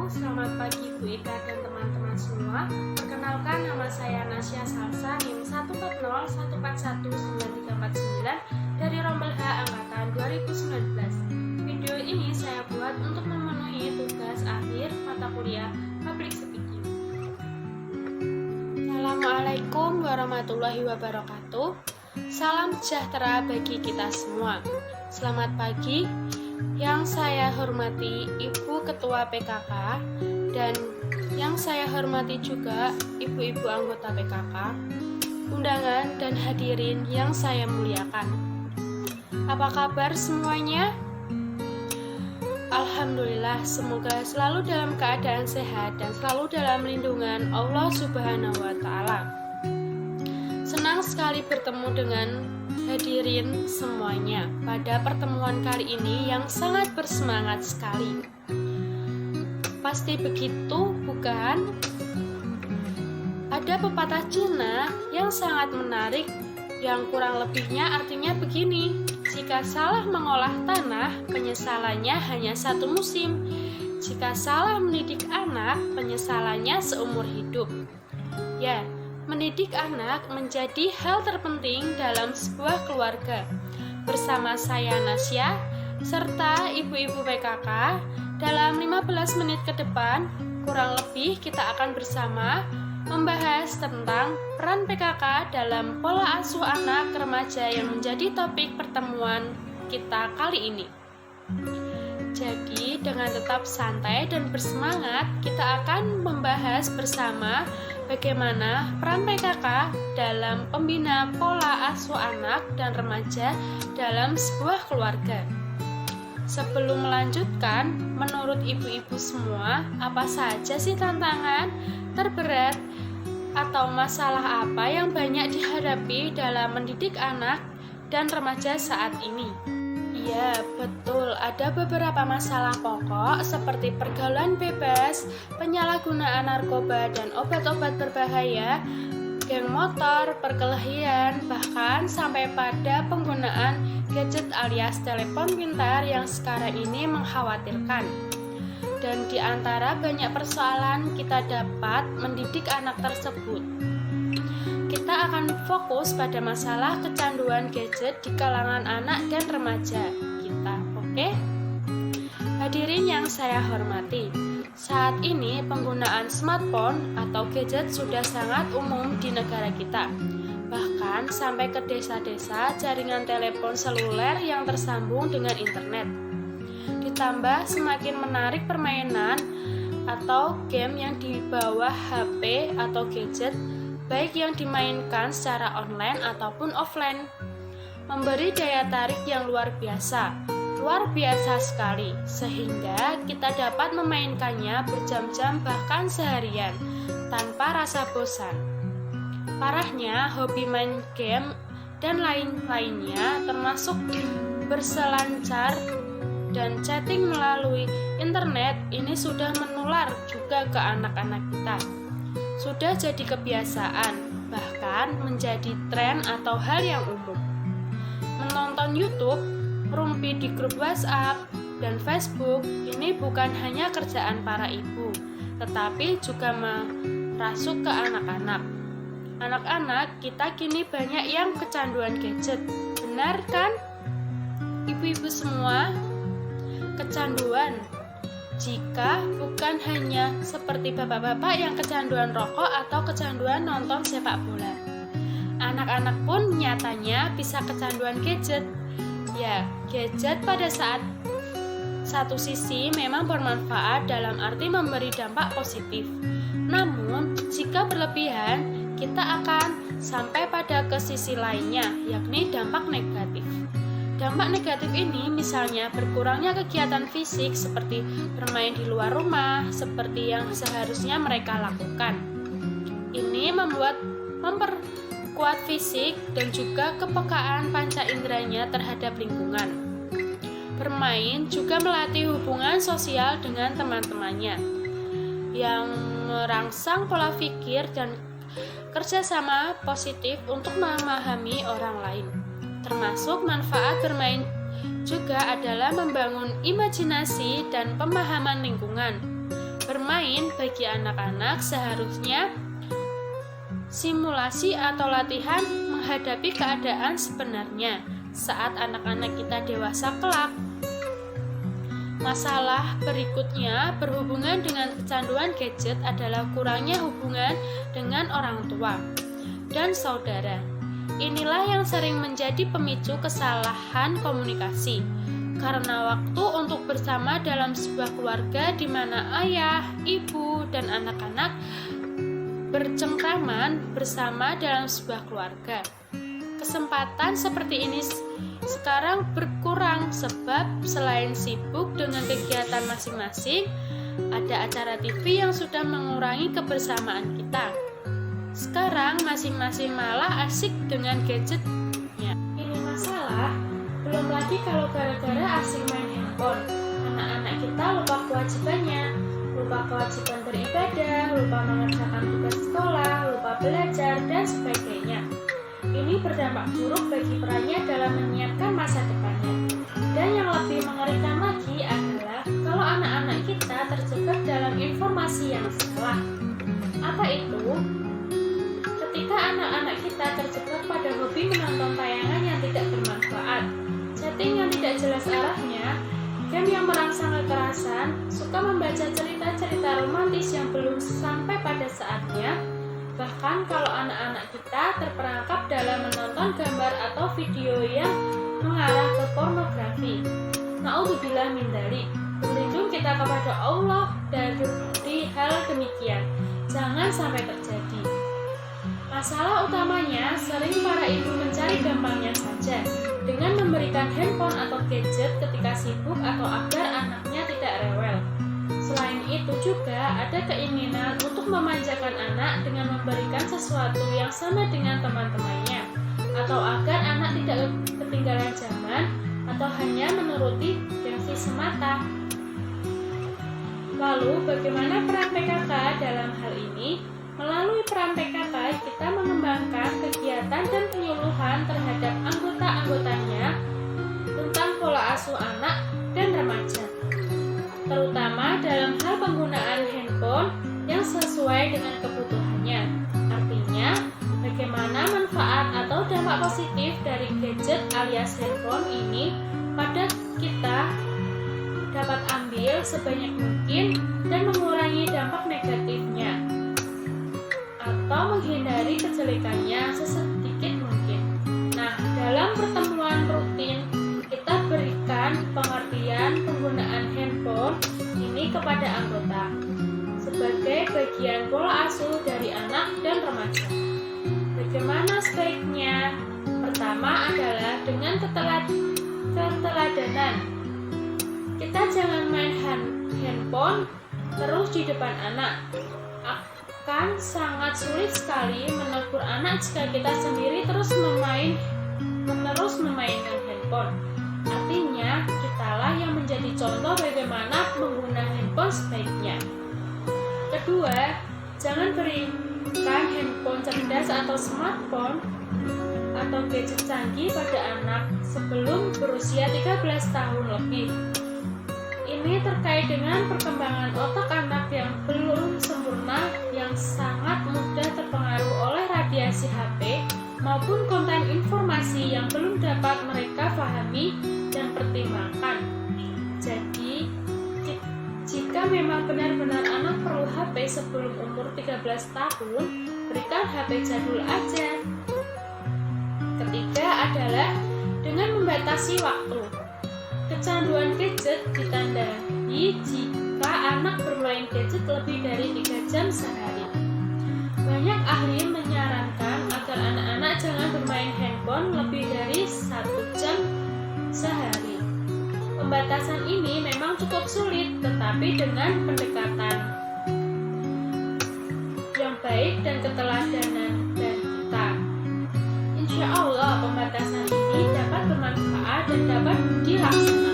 selamat pagi Bu Ida dan teman-teman semua. Perkenalkan, nama saya Nasya Salsa, NIM 140141939 dari Rombel H angkatan 2019. Video ini saya buat untuk memenuhi tugas akhir mata kuliah Public Speaking. Assalamualaikum warahmatullahi wabarakatuh. Salam sejahtera bagi kita semua. Selamat pagi. Yang saya hormati Ibu Ketua PKK dan yang saya hormati juga Ibu-ibu anggota PKK, undangan dan hadirin yang saya muliakan. Apa kabar semuanya? Alhamdulillah, semoga selalu dalam keadaan sehat dan selalu dalam lindungan Allah Subhanahu wa Ta'ala. Senang sekali bertemu dengan hadirin semuanya pada pertemuan kali ini yang sangat bersemangat sekali. Pasti begitu, bukan? Ada pepatah Cina yang sangat menarik yang kurang lebihnya artinya begini: jika salah mengolah tanah, penyesalannya hanya satu musim. Jika salah mendidik anak, penyesalannya seumur hidup. Ya, mendidik anak menjadi hal terpenting dalam sebuah keluarga. Bersama saya Nasya, serta ibu-ibu PKK, dalam 15 menit ke depan, kurang lebih kita akan bersama membahas tentang peran PKK dalam pola asuh anak remaja yang menjadi topik pertemuan kita kali ini. Jadi, dengan tetap santai dan bersemangat, kita akan membahas bersama bagaimana peran PKK dalam pembina pola asuh anak dan remaja dalam sebuah keluarga. Sebelum melanjutkan, menurut ibu-ibu semua, apa saja sih tantangan terberat atau masalah apa yang banyak dihadapi dalam mendidik anak dan remaja saat ini? Ya, betul. Ada beberapa masalah pokok seperti pergaulan bebas, penyalahgunaan narkoba dan obat-obat berbahaya, geng motor, perkelahian, bahkan sampai pada penggunaan gadget alias telepon pintar yang sekarang ini mengkhawatirkan. Dan di antara banyak persoalan kita dapat mendidik anak tersebut. Kita akan fokus pada masalah kecanduan gadget di kalangan anak dan remaja kita, oke? Hadirin yang saya hormati, saat ini penggunaan smartphone atau gadget sudah sangat umum di negara kita. Bahkan sampai ke desa-desa jaringan telepon seluler yang tersambung dengan internet. Ditambah semakin menarik permainan atau game yang di bawah HP atau gadget, baik yang dimainkan secara online ataupun offline, memberi daya tarik yang luar biasa sekali, sehingga kita dapat memainkannya berjam-jam bahkan seharian, tanpa rasa bosan. Parahnya, hobi main game dan lain-lainnya termasuk berselancar dan chatting melalui internet ini sudah menular juga ke anak-anak kita. Sudah jadi kebiasaan, bahkan menjadi tren atau hal yang umum. Menonton YouTube, rumpi di grup WhatsApp, dan Facebook ini bukan hanya kerjaan para ibu, tetapi juga merasuk ke anak-anak. Anak-anak kita kini banyak yang kecanduan gadget, benar kan? Ibu-ibu semua, kecanduan jika bukan hanya seperti bapak-bapak yang kecanduan rokok atau kecanduan nonton sepak bola. Anak-anak pun nyatanya bisa kecanduan gadget. Ya, gadget pada saat satu sisi memang bermanfaat dalam arti memberi dampak positif. Namun, jika berlebihan, kita akan sampai pada ke sisi lainnya, yakni dampak negatif. Dampak negatif ini misalnya berkurangnya kegiatan fisik seperti bermain di luar rumah seperti yang seharusnya mereka lakukan. Ini memperkuat fisik dan juga kepekaan panca inderanya terhadap lingkungan. Bermain juga melatih hubungan sosial dengan teman-temannya yang merangsang pola pikir dan kerjasama positif untuk memahami orang lain. Termasuk manfaat bermain juga adalah membangun imajinasi dan pemahaman lingkungan. Bermain bagi anak-anak seharusnya simulasi atau latihan menghadapi keadaan sebenarnya saat anak-anak kita dewasa kelak. Masalah berikutnya berhubungan dengan kecanduan gadget adalah kurangnya hubungan dengan orang tua dan saudara. Inilah yang sering menjadi pemicu kesalahan komunikasi. Karena waktu untuk bersama dalam sebuah keluarga di mana ayah, ibu, dan anak-anak bercengkraman bersama dalam sebuah keluarga. Kesempatan seperti ini sekarang berkurang sebab selain sibuk dengan kegiatan masing-masing, ada acara TV yang sudah mengurangi kebersamaan kita. Sekarang masing-masing malah asik dengan gadgetnya. Ini masalah. Belum lagi kalau gara-gara asing main handphone, anak-anak kita lupa kewajibannya, lupa kewajiban beribadah, lupa mengerjakan tugas sekolah, lupa belajar, dan sebagainya. Ini berdampak buruk bagi perannya dalam menyiapkan masa depannya. Dan yang lebih mengerikan lagi adalah kalau anak-anak kita terjebak dalam informasi yang salah. Apa itu? Ketika anak-anak kita terjebak pada hobi menonton tayangan yang tidak bermanfaat, chatting yang tidak jelas arahnya, game yang merangsang kekerasan, suka membaca cerita-cerita romantis yang belum sampai pada saatnya, bahkan kalau anak-anak kita terperangkap dalam menonton gambar atau video yang mengarah ke pornografi. Na'udzubillah min dzalik. Berlindung kita kepada Allah dari hal demikian. Jangan sampai terjadi. Masalah utamanya sering para ibu mencari gampangnya saja dengan memberikan handphone atau gadget ketika sibuk atau agar anaknya tidak rewel. Selain itu juga ada keinginan untuk memanjakan anak dengan memberikan sesuatu yang sama dengan teman-temannya, atau agar anak tidak ketinggalan zaman atau hanya menuruti gengsi semata. Lalu bagaimana peran PKK dalam hal ini? Melalui peran PKK kita mengembangkan kegiatan dan penyuluhan terhadap anggota-anggotanya tentang pola asuh anak dan remaja, terutama dalam hal penggunaan handphone yang sesuai dengan kebutuhannya. Artinya, bagaimana manfaat atau dampak positif dari gadget alias handphone ini pada kita dapat ambil sebanyak mungkin dan mengurangi dampak negatifnya atau menghindari kejelekannya sesedikit mungkin. Nah, dalam pertemuan rutin kita berikan pengertian penggunaan handphone ini kepada anggota sebagai bagian pola asuh dari anak dan remaja. Bagaimana sebaiknya? Pertama adalah dengan keteladanan. Kita jangan main handphone terus di depan anak. Akan sangat sulit sekali menegur anak jika kita sendiri terus memainkan handphone. Artinya, kitalah yang menjadi contoh bagaimana menggunakan handphone sebaiknya. Kedua, jangan berikan handphone cerdas atau smartphone atau gadget canggih pada anak sebelum berusia 13 tahun lebih. Ini terkait dengan perkembangan otak anak yang belum sempurna, yang sangat mudah terpengaruh oleh radiasi HP maupun konten informasi yang belum dapat mereka pahami dan pertimbangkan. Jadi, jika memang benar-benar anak perlu HP sebelum umur 13 tahun, berikan HP jadul aja. Ketiga adalah dengan membatasi waktu. Kecanduan gadget ditandai jika anak bermain gadget lebih dari 3 jam sehari. Banyak ahli menyarankan agar anak-anak jangan bermain handphone lebih dari 1 jam sehari. Pembatasan ini memang cukup sulit, tetapi dengan pendekatan yang baik dan keteladanan dari kita, insya Allah pembatasan ini dapat bermanfaat dan dapat dilaksanakan.